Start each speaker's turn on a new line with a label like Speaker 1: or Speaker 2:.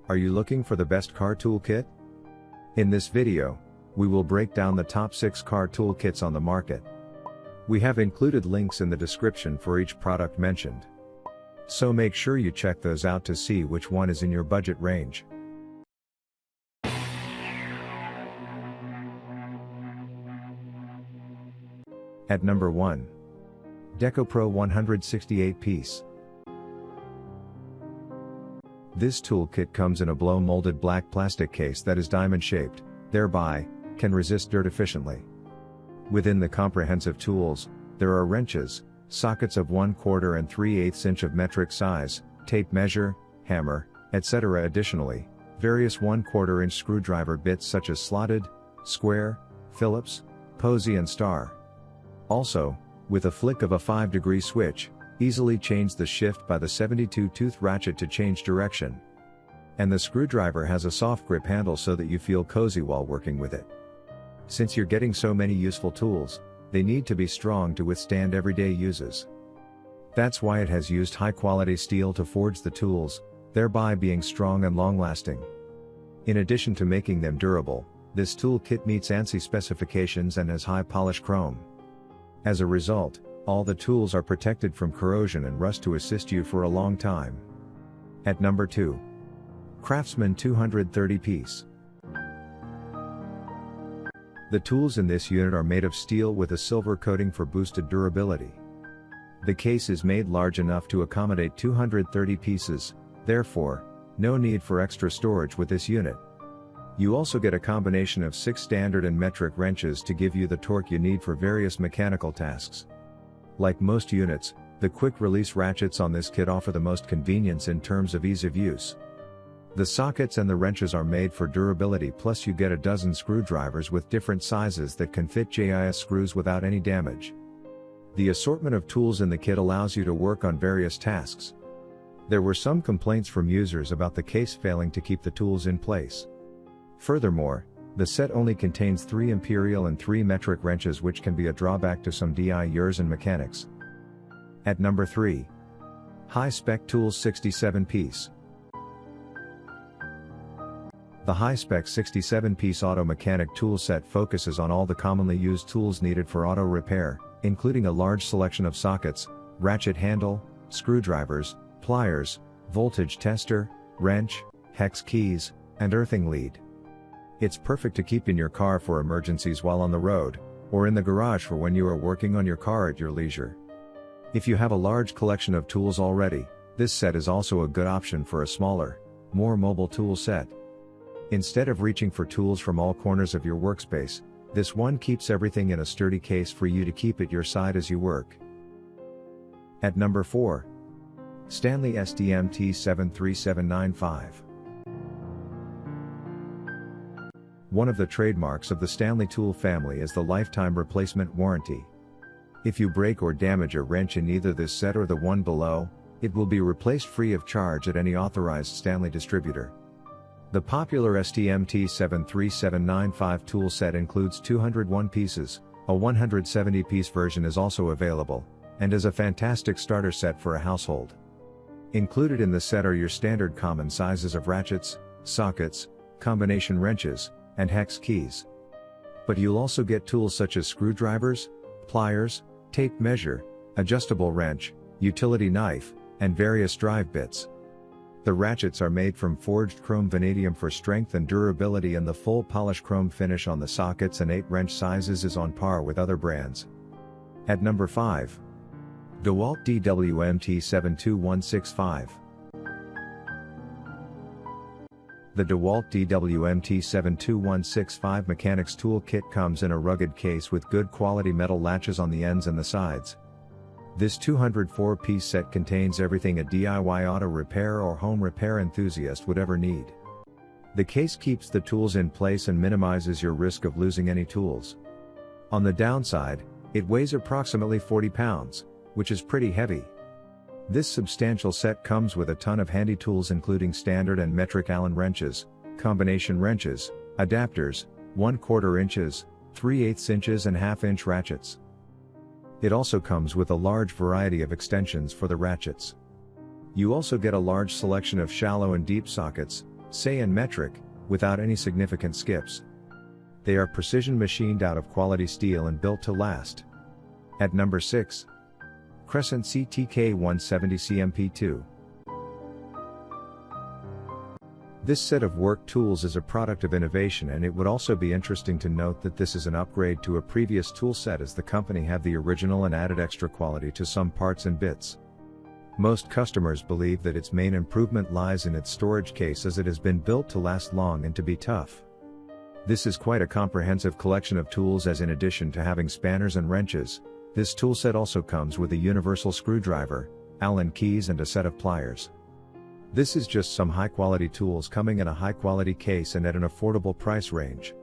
Speaker 1: Are you looking for the best car toolkit? In this video, we will break down the top 6 car toolkits on the market. We have included links in the description for each product mentioned. So make sure you check those out to see which one is in your budget range. At number 1. DEKOPRO 168 piece. This toolkit comes in a blow-molded black plastic case that is diamond-shaped, thereby, can resist dirt efficiently. Within the comprehensive tools, there are wrenches, sockets of 1/4 and 3/8 inch of metric size, tape measure, hammer, etc. Additionally, various 1/4 inch screwdriver bits such as slotted, square, Phillips, posy and star. Also, with a flick of a 5-degree switch, easily change the shift by the 72-tooth ratchet to change direction. And the screwdriver has a soft grip handle so that you feel cozy while working with it. Since you're getting so many useful tools, they need to be strong to withstand everyday uses. That's why it has used high-quality steel to forge the tools, thereby being strong and long-lasting. In addition to making them durable, this toolkit meets ANSI specifications and has high-polish chrome. As a result, all the tools are protected from corrosion and rust to assist you for a long time. At number 2. Craftsman 230 piece. The tools in this unit are made of steel with a silver coating for boosted durability. The case is made large enough to accommodate 230 pieces, therefore, no need for extra storage with this unit. You also get a combination of 6 standard and metric wrenches to give you the torque you need for various mechanical tasks. Like most units, the quick-release ratchets on this kit offer the most convenience in terms of ease of use. The sockets and the wrenches are made for durability, plus you get a dozen screwdrivers with different sizes that can fit JIS screws without any damage. The assortment of tools in the kit allows you to work on various tasks. There were some complaints from users about the case failing to keep the tools in place. Furthermore, the set only contains 3 imperial and 3 metric wrenches, which can be a drawback to some DIYers and mechanics. At number 3. Hi-Spec Tools 67 piece. The Hi-Spec 67-piece auto mechanic tool set focuses on all the commonly used tools needed for auto repair, including a large selection of sockets, ratchet handle, screwdrivers, pliers, voltage tester, wrench, hex keys, and earthing lead. It's perfect to keep in your car for emergencies while on the road, or in the garage for when you are working on your car at your leisure. If you have a large collection of tools already, this set is also a good option for a smaller, more mobile tool set. Instead of reaching for tools from all corners of your workspace, this one keeps everything in a sturdy case for you to keep at your side as you work. At number 4. Stanley SDMT 73795. One of the trademarks of the Stanley tool family is the lifetime replacement warranty. If you break or damage a wrench in either this set or the one below, it will be replaced free of charge at any authorized Stanley distributor. The popular SDMT 73795 tool set includes 201 pieces, a 170-piece version is also available, and is a fantastic starter set for a household. Included in the set are your standard common sizes of ratchets, sockets, combination wrenches, and hex keys. But you'll also get tools such as screwdrivers, pliers, tape measure, adjustable wrench, utility knife, and various drive bits. The ratchets are made from forged chrome vanadium for strength and durability, and the full polish chrome finish on the sockets and 8 wrench sizes is on par with other brands. At number 5. Dewalt DWMT 72165. The Dewalt DWMT 72165 Mechanics Toolkit comes in a rugged case with good quality metal latches on the ends and the sides. This 204-piece set contains everything a DIY auto repair or home repair enthusiast would ever need. The case keeps the tools in place and minimizes your risk of losing any tools. On the downside, it weighs approximately 40 pounds, which is pretty heavy. This substantial set comes with a ton of handy tools, including standard and metric Allen wrenches, combination wrenches, adapters, 1/4 inches, 3/8 inches and 1/2 inch ratchets. It also comes with a large variety of extensions for the ratchets. You also get a large selection of shallow and deep sockets, say in metric, without any significant skips. They are precision machined out of quality steel and built to last. At number 6. Crescent CTK 170 CMP2. This set of work tools is a product of innovation, and it would also be interesting to note that this is an upgrade to a previous tool set, as the company have the original and added extra quality to some parts and bits. Most customers believe that its main improvement lies in its storage case, as it has been built to last long and to be tough. This is quite a comprehensive collection of tools, as in addition to having spanners and wrenches, this toolset also comes with a universal screwdriver, Allen keys and a set of pliers. This is just some high-quality tools coming in a high-quality case and at an affordable price range.